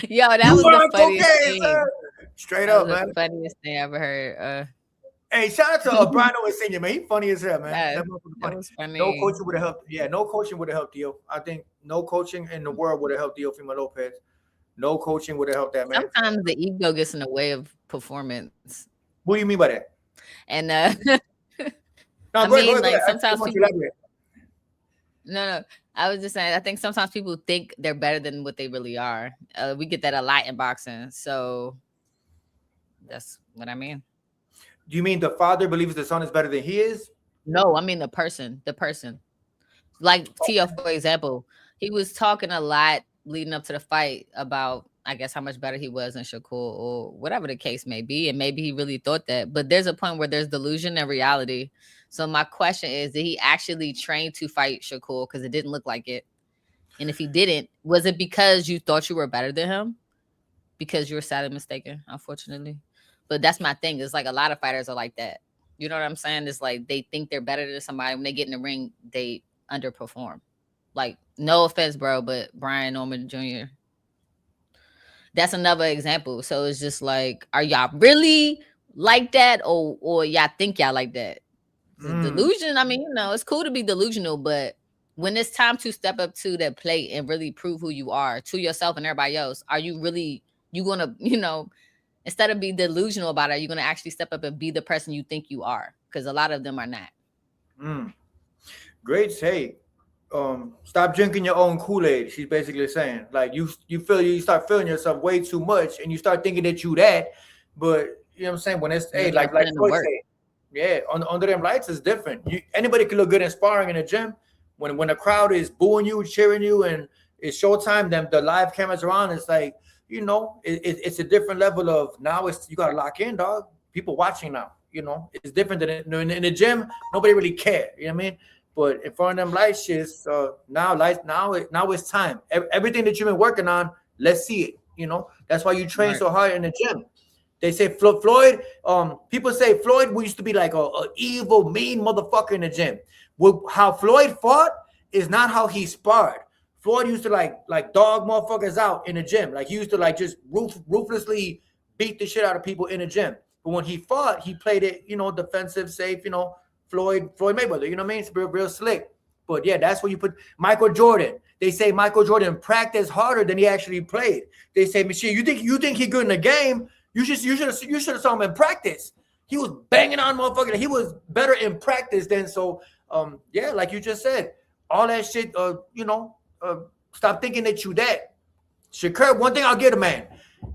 Yo, that was the funniest thing. Sir. Straight up, man. The funniest thing I ever heard. Hey, shout out to Brian Owen Senior, man. He funny as hell, man. That That motherfucker that funny. was No funny. coaching would have helped. Yeah, no coaching would have helped Dio. I think no coaching in the world would have helped Teofimo Lopez. No coaching would have helped that man. Sometimes the ego gets in the way of performance, What do you mean by that? and No, I go ahead, go mean, ahead, go like ahead. I just sometimes want you people. to elaborate. No, I was just saying. I think sometimes people think they're better than what they really are. We get that a lot in boxing, so that's what I mean. Do you mean the father believes the son is better than he is? No, I mean the person. The person. Like Tio, for example, he was talking a lot leading up to the fight about, I guess, how much better he was than Shakur or whatever the case may be. And maybe he really thought that. But there's a point where there's delusion and reality. So my question is, did he actually train to fight Shakur? Because it didn't look like it. And if he didn't, was it because you thought you were better than him? Because you were sadly mistaken, unfortunately. But that's my thing. It's like a lot of fighters are like that. You know what I'm saying? It's like they think they're better than somebody. When they get in the ring, they underperform. Like, no offense, bro, but Brian Norman Jr. That's another example. So it's just like, are y'all really like that, or y'all think y'all like that? The delusion. I mean, it's cool to be delusional, but when it's time to step up to that plate and really prove who you are to yourself and everybody else, are you really gonna, instead of be delusional about it, are you gonna actually step up and be the person you think you are? Because a lot of them are not. Great take. Stop drinking your own Kool-Aid. She's basically saying, like, you start feeling yourself way too much, and you start thinking that you that, but you know what I'm saying. When it's like Floyd said, yeah, under them lights is different. Anybody can look good in sparring in a gym. When the crowd is booing you, cheering you, and it's showtime, then the live cameras are on. It's like, it's a different level of, now you gotta lock in, dog. People watching now. It's different than in the gym. Nobody really care. You know what I mean? But in front of them light shits, now it's time. Everything that you've been working on, let's see it. That's why you train so hard in the gym. They say Floyd. People say Floyd used to be like a evil, mean motherfucker in the gym. How Floyd fought is not how he sparred. Floyd used to like dog motherfuckers out in the gym. Like, he used to like just ruthlessly beat the shit out of people in the gym. But when he fought, he played it, defensive, safe. Floyd Mayweather. You know what I mean? It's real slick. But yeah, that's where you put Michael Jordan. They say Michael Jordan practiced harder than he actually played. They say, Michelle, you think he good in the game? You should have saw him in practice. He was banging on motherfucker. He was better in practice than so. Yeah, like you just said, all that shit. Stop thinking that you that. Shakur, one thing I'll give a man,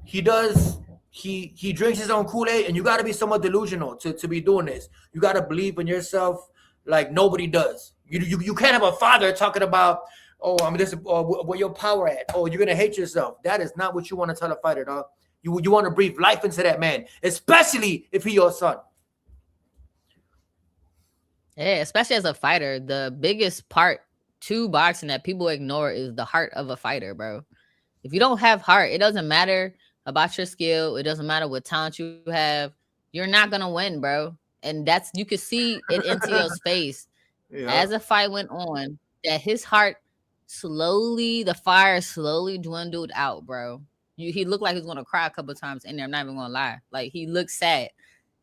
he does. He drinks his own Kool-Aid, and you got to be somewhat delusional to be doing this. You got to believe in yourself like nobody does. You can't have a father talking about, where your power at. Oh, you're gonna hate yourself. That is not what you want to tell a fighter, dog. You want to breathe life into that man, especially if he your son. Yeah, especially as a fighter, the biggest part to boxing that people ignore is the heart of a fighter, bro. If you don't have heart, it doesn't matter about your skill. It doesn't matter what talent you have. You're not gonna win, bro. And you could see it in Teo's face as the fight went on, that his heart the fire slowly dwindled out, bro. He looked like he was gonna cry a couple of times in there. I'm not even gonna lie. Like, he looked sad.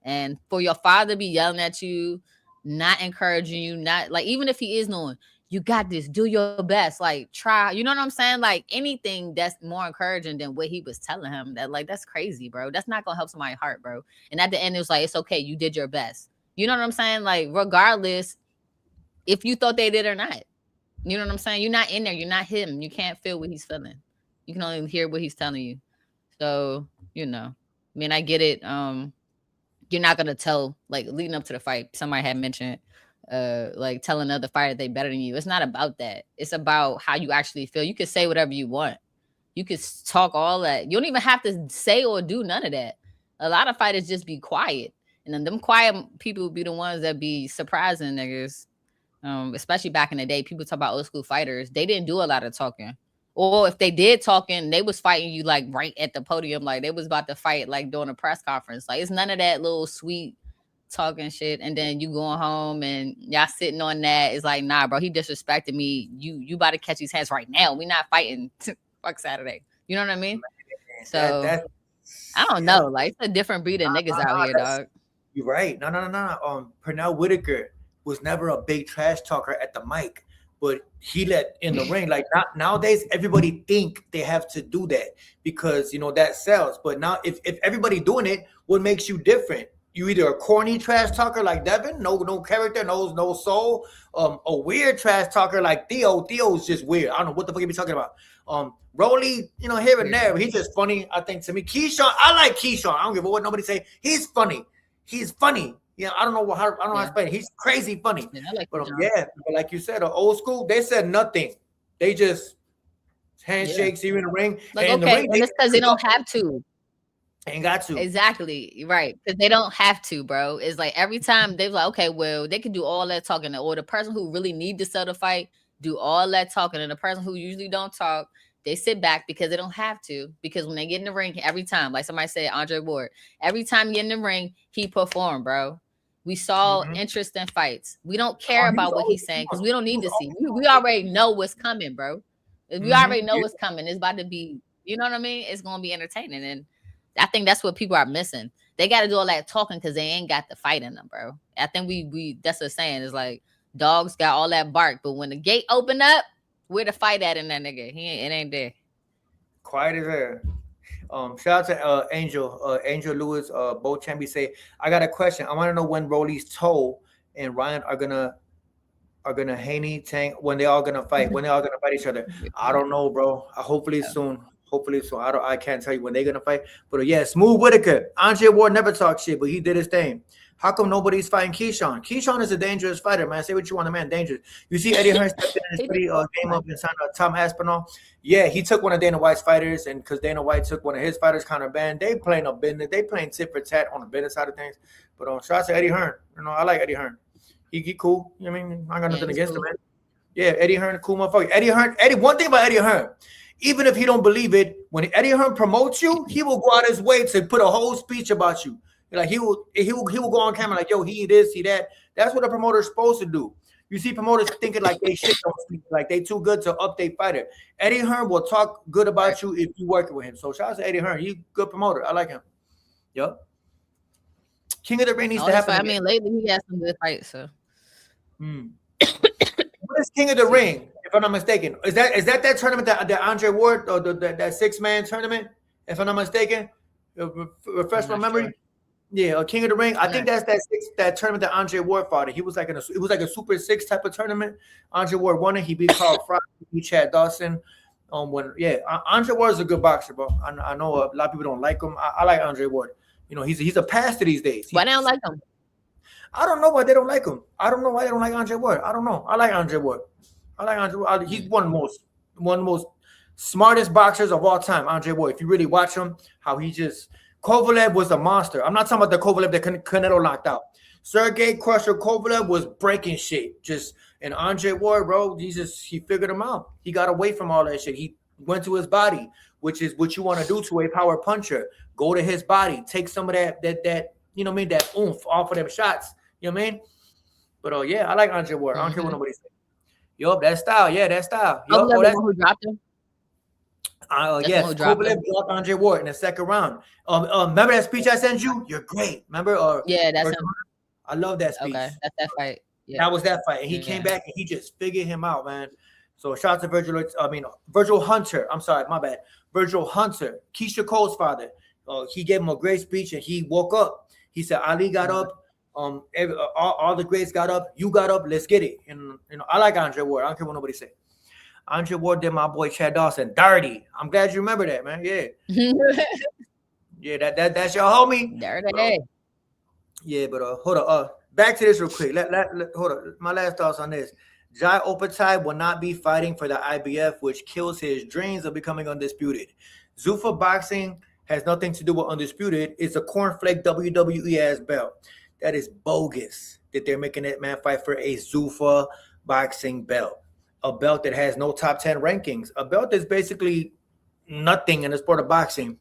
And for your father to be yelling at you, not encouraging you, not like, even if he is knowing, you got this, do your best, like, try, you know what I'm saying? Like, anything that's more encouraging than what he was telling him, that's crazy, bro. That's not gonna help somebody's heart, bro. And at the end, it was like, it's okay, you did your best. You know what I'm saying? Like, regardless if you thought they did or not. You know what I'm saying? You're not in there. You're not him. You can't feel what he's feeling. You can only hear what he's telling you. So, I mean, I get it. You're not gonna tell, like, leading up to the fight, somebody had mentioned like telling another fighter they better than you. It's not about that. It's about how you actually feel. You can say whatever you want. You can talk all that. You don't even have to say or do none of that. A lot of fighters just be quiet. And then them quiet people be the ones that be surprising niggas. Especially back in the day, people talk about old school fighters. They didn't do a lot of talking. Or if they did talking, they was fighting you like right at the podium. Like, they was about to fight like during a press conference. Like, it's none of that little sweet talking shit. And then you going home and y'all sitting on that. It's like, nah, bro, he disrespected me. You about to catch his hands right now. We not fighting. Fuck Saturday. You know what I mean? So I don't know. Like, it's a different breed of niggas out here, dog. You're right. No. Pernell Whitaker was never a big trash talker at the mic, but he let in the ring. Like nowadays, everybody think they have to do that because that sells. But now, if everybody doing it, what makes you different? You either a corny trash talker like Devin, no character, no soul. A weird trash talker like Theo. Theo's just weird. I don't know what the fuck he be talking about. Rolly, here and there, he's just funny. I think to me, Keyshawn, I like Keyshawn. I don't give a what nobody say. He's funny. He's funny. I don't know how to explain it. He's crazy funny. Yeah, I like but like you said, old school, they said nothing. They just handshakes you in the ring. Like, and okay, the ring, and it's because they don't have to. Ain't got to. Exactly. Right. Because they don't have to, bro. It's like every time they're like, okay, well, they can do all that talking. Or the person who really need to sell the fight, do all that talking. And the person who usually don't talk, they sit back because they don't have to. Because when they get in the ring, every time, like somebody said, Andre Ward, every time you get in the ring, he performed, bro. We saw interest in fights. We don't care about what he's saying because we don't need to see. We already know what's coming, bro. We already know what's coming. It's about to be, you know what I mean? It's going to be entertaining. And I think that's what people are missing. They got to do all that talking because they ain't got the fight in them, bro. I think we that's what I'm saying. It's like dogs got all that bark, but when the gate open up, where the fight at in that nigga? It ain't there. Quiet as there. Shout out to Angel Lewis, Bo Chambi say, I got a question. I want to know when Rolly's Toe and Ryan are gonna Haney Tank when they all gonna fight. When they all gonna fight each other. I don't know, bro. Hopefully soon. I can't tell you when they're gonna fight. But Smooth Whitaker. Andre Ward never talked shit, but he did his thing. How come nobody's fighting Keyshawn? Keyshawn is a dangerous fighter, man. Say what you want, man. Dangerous. You see Eddie Hearn stepped in his pretty game up and signed Tom Aspinall. Yeah, he took one of Dana White's fighters, and because Dana White took one of his fighters, Conor Ben, they playing a business. They playing tit for tat on the business side of things. But shout out to Eddie Hearn. I like Eddie Hearn. He cool. I mean, I got nothing against him, man. Yeah, Eddie Hearn, cool motherfucker. Eddie. One thing about Eddie Hearn, even if he don't believe it, when Eddie Hearn promotes you, he will go out his way to put a whole speech about you. Like he will go on camera like, yo, he this, he that. That's what a promoter's supposed to do. You see promoters thinking like they shit don't speak, like they too good to update fighter. Eddie Hearn will talk good about you if you working with him. So shout out to Eddie Hearn. He's a good promoter. I like him. Yep. King of the Ring needs to happen. I mean, lately he has some good fights. So. What is King of the Ring? If I'm not mistaken, is that tournament that Andre Ward or that 6-man tournament? If I'm not mistaken, refresh my memory. Sure. Yeah, King of the Ring. I think that's that tournament that Andre Ward fought. It was like a Super 6 type of tournament. Andre Ward won it. He beat Carl Fry. He beat Chad Dawson. Andre Ward is a good boxer, bro. I know a lot of people don't like him. I like Andre Ward. He's a pastor these days. Why they don't like him? I don't know why they don't like him. I don't know why they don't like Andre Ward. I don't know. I like Andre Ward. He's one of the most smartest boxers of all time. Andre Ward. If you really watch him, how he just. Kovalev was a monster. I'm not talking about the Kovalev that Canelo knocked out. Sergey Crusher Kovalev was breaking shit. And Andre Ward, bro, he figured him out. He got away from all that shit. He went to his body, which is what you want to do to a power puncher. Go to his body. Take some of that you know what I mean, that oomph off of them shots. You know what I mean? But I like Andre Ward. I don't care what nobody says. Yup, that style. Yeah, that style. Yup, that's who dropped him. Yes, Kovalev dropped Andre Ward in the second round. Remember that speech I sent you? You're great. Remember? That's him. I love that speech. Okay, that's that fight. Yeah. That was that fight. And he came back and he just figured him out, man. So shout out to Virgil Hunter. I'm sorry, my bad. Virgil Hunter, Keisha Cole's father. He gave him a great speech and he woke up. He said, Ali got up. All the greats got up. You got up. Let's get it. And I like Andre Ward. I don't care what nobody say. Andre Ward did my boy Chad Dawson dirty. I'm glad you remember that, man. Yeah. Yeah, that's your homie. Dirty. Yeah, but hold on. Back to this real quick. Hold on. My last thoughts on this. Jai Opatai will not be fighting for the IBF, which kills his dreams of becoming undisputed. Zuffa Boxing has nothing to do with undisputed. It's a cornflake WWE ass belt. That is bogus that they're making that man fight for a Zuffa Boxing belt. A belt that has no top 10 rankings. A belt that's basically nothing in the sport of boxing.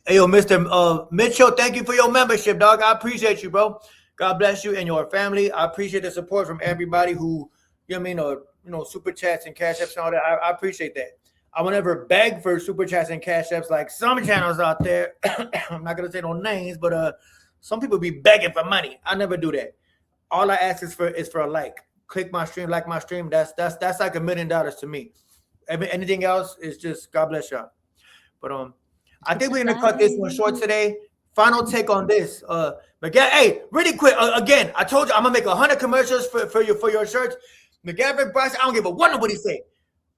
Hey, yo, Mr. Mitchell, thank you for your membership, dog. I appreciate you, bro. God bless you and your family. I appreciate the support from everybody who, super chats and cash apps and all that. I appreciate that. I will never beg for super chats and cash apps like some channels out there. I'm not going to say no names, but Some people be begging for money. I never do that. All I ask is for a like. Click my stream, like my stream. That's like $1 million to me. Anything else is just God bless y'all. But I think we're gonna cut this one short today. Final take on this. Miguel, hey, really quick. Again, I told you I'm gonna make 100 commercials for your shirts. Macgyverick Bryce, I don't give a what nobody say.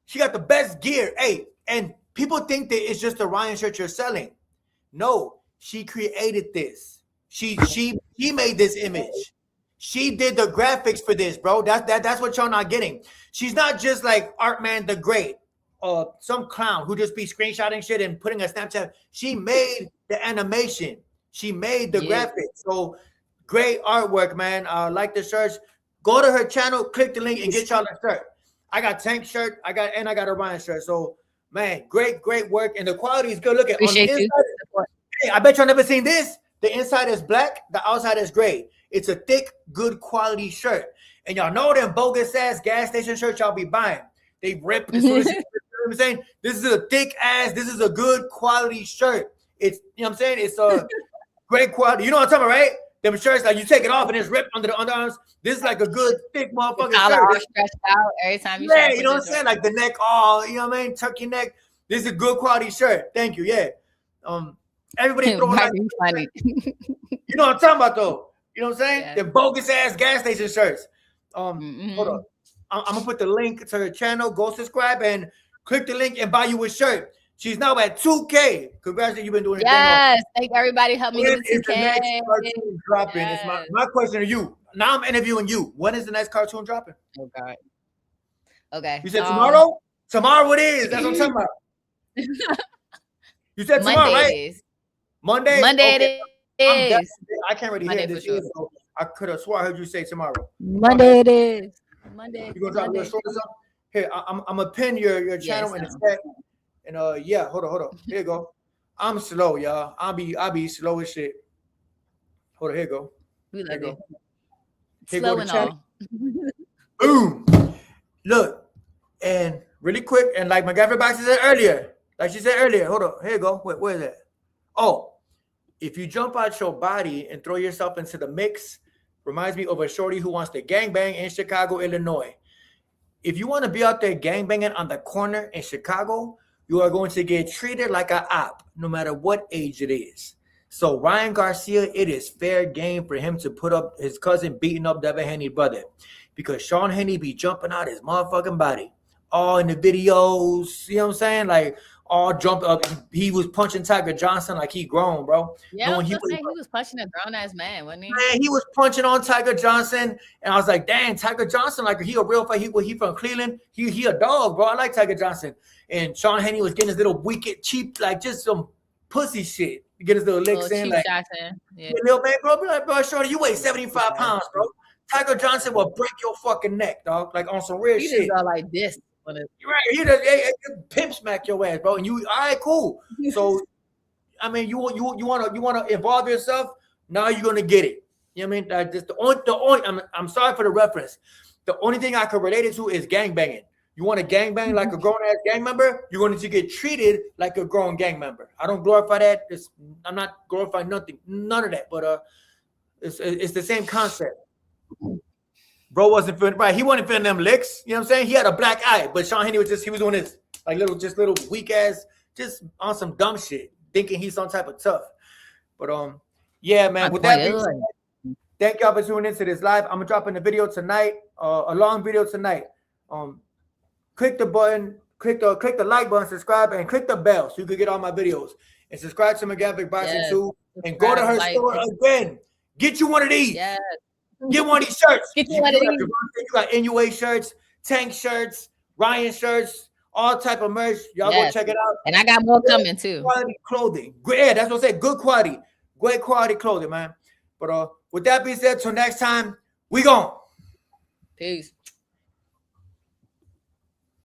She got the best gear. Hey, and people think that it's just a Ryan shirt you're selling. No, she created this. She made this image. She did the graphics for this, bro. That's what y'all not getting. She's not just like Artman the Great, some clown who just be screenshotting shit and putting a Snapchat. She made the animation. She made the graphics. So great artwork, man. Like the shirts. Go to her channel, click the link, and get y'all a shirt. I got Tank shirt. I got a Ryan shirt. So man, great work, and the quality is good. Look at on the inside. Hey, I bet y'all never seen this. The inside is black, the outside is gray. It's a thick, good quality shirt. And y'all know them bogus ass gas station shirts y'all be buying. They rip as soon as you know what I'm saying. This is a thick ass. This is a good quality shirt. It's you know what I'm saying. It's a great quality. You know what I'm talking about, right? Them shirts like you take it off and it's ripped under the underarms. This is like a good thick motherfucking shirt. All stretched out every time you. Yeah, you know what I'm saying. Like the neck, all you know what I mean. Turkey neck. This is a good quality shirt. Thank you. Yeah. Everybody throwing out. Funny. You know what I'm talking about though. You know what I'm saying? Yeah. The bogus ass gas station shirts. Hold on. I'm gonna put the link to her channel. Go subscribe and click the link and buy you a shirt. She's now at 2K. Congratulations, you've been doing it. Yes, thank everybody. Help me get to 2K. The next cartoon dropping? Yes. It's my question to you. Now I'm interviewing you. When is the next cartoon dropping? Oh God. Okay. You said tomorrow? Tomorrow it is. That's what I'm talking about. You said tomorrow, Monday right? It is. Monday? Monday okay. it is. I can't really hear this shit, so I could have swore I heard you say tomorrow. Monday it is. Monday. You gonna drop a little short or something? Here, I'm gonna pin your channel in the chat. And yeah, hold on. Here you go. I'm slow, y'all. I'll be slow as shit. Hold on, here you go. We love it. Here Slow go and all. Boom. Look, and really quick, and like Macgyverick said earlier, hold on, here you go. Wait, where is that? Oh, if you jump out your body and throw yourself into the mix, reminds me of a shorty who wants to gangbang in Chicago, Illinois. If you want to be out there gangbanging on the corner in Chicago, you are going to get treated like an op, no matter what age it is. So Ryan Garcia, it is fair game for him to put up his cousin beating up Devin Haney's brother, because Sean Haney be jumping out his motherfucking body, all in the videos. You know what I'm saying? Like all jumped up. He was punching Tiger Johnson like he grown, bro. Yeah, he was punching a grown ass man, wasn't he? Man, he was punching on Tiger Johnson, and I was like, "Dang, Tiger Johnson, like he a real fight. He from Cleveland. He a dog, bro. I like Tiger Johnson." And Sean Haney was getting his little wicked, cheap, like just some pussy shit. Get his little licks in, like little man, bro, shorty, you weigh 75 pounds, bro. Tiger Johnson will break your fucking neck, dog. Like on some real shit. He just go like this. Right, he just pimp smack your ass, bro. And you, all right, cool. So, I mean, you want to involve yourself. Now you're gonna get it. You know what I mean? Just the only. I'm sorry for the reference. The only thing I could relate it to is gangbanging. You want to gangbang like a grown ass gang member, you're going to get treated like a grown gang member. I don't glorify that. I'm not glorifying none of that. But it's the same concept. Bro wasn't feeling right. He wasn't feeling them licks. You know what I'm saying? He had a black eye, but Sean Haney was doing this like little weak ass, just on some dumb shit, thinking he's some type of tough. But yeah, man. With that being said, thank y'all for tuning into this live. I'm gonna drop in a video tonight, a long video tonight. Click the button, click the like button, subscribe, and click the bell so you can get all my videos. And subscribe to Macgyverick Boxing too. And go to her store again. Get you one of these. Yes. Get one of these shirts. Get you one of these. You got NUA shirts, Tank shirts, Ryan shirts, all type of merch. Y'all go check it out. And I got more coming too. Quality clothing. Yeah, that's what I said. Good quality. Great quality clothing, man. But with that being said, till next time, we gone. Peace.